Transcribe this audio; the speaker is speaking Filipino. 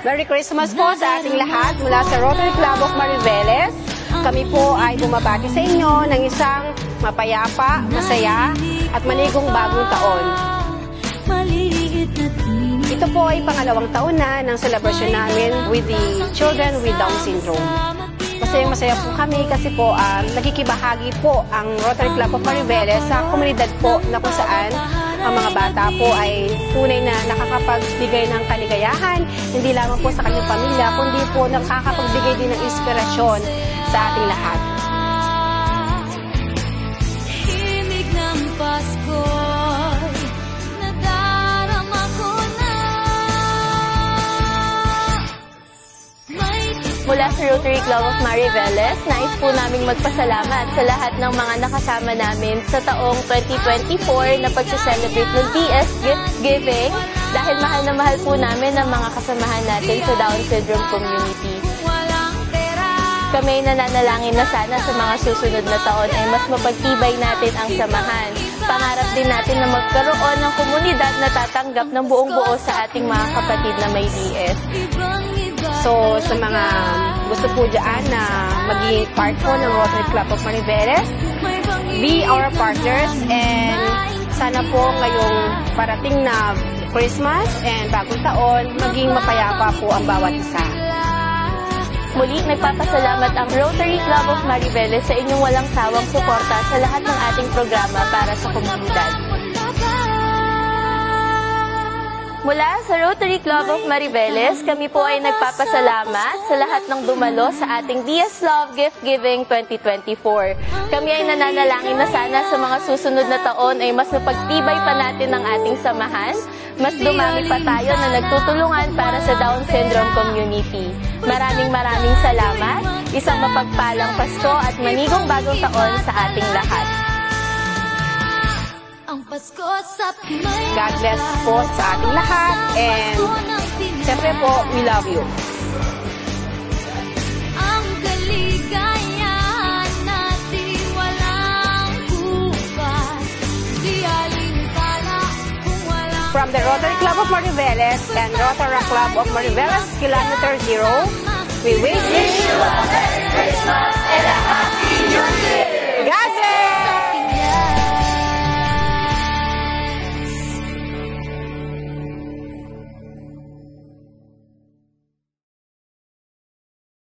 Merry Christmas po sa ating lahat mula sa Rotary Club of Mariveles. Kami po ay bumabati sa inyo ng isang mapayapa, masaya at manigong bagong taon. Ito po ay pangalawang taon na ng celebration namin with the children with Down syndrome. Masaya po kami kasi po nagkikibahagi po ang Rotary Club of Mariveles sa komunidad po na kung saan ang mga bata po ay tunay na nakakapagbigay ng kaligayahan, hindi lamang po sa kanyang pamilya, kundi po nakakapagbigay din ng inspirasyon sa ating lahat. Himig ng Pasko, nadarama ko na. Mula sa Rotary Club of Mariveles, nais po naming magpasalamat sa lahat ng mga nakasama namin sa taong 2024 na pag-celebrate ng DS Gift Giving dahil mahal na mahal po namin ang mga kasamahan natin sa Down Syndrome Community. Kami nananalangin na sana sa mga susunod na taon ay mas mapagtibay natin ang samahan. Pangarap din natin na magkaroon ng komunidad na tatanggap ng buong-buo sa ating mga kapatid na may DS. So, sa mga gusto po dyan na maging part po ng Rotary Club of Mariveles, be our partners and sana po ngayong parating na Christmas and bagong taon, maging mapayapa po ang bawat isa. Muli, nagpapasalamat ang Rotary Club of Mariveles sa inyong walang sawang suporta sa lahat ng ating programa para sa komunidad. Mula sa Rotary Club of Mariveles, kami po ay nagpapasalamat sa lahat ng dumalo sa ating DS Love Gift Giving 2024. Kami ay nananalangin na sana sa mga susunod na taon ay mas mapagtibay pa natin ang ating samahan, mas dumami pa tayo na nagtutulungan para sa Down Syndrome Community. Maraming salamat, isang mapagpalang Pasko at manigong bagong taon sa ating lahat. God bless po sa ating lahat and siyempre po, we love you. Ang kaligayahan natin walang bukas, di alintana kung walang... From the Rotary Club of Mariveles and Rotary Club of Mariveles Kilometer Zero, we wish you a Merry Christmas and a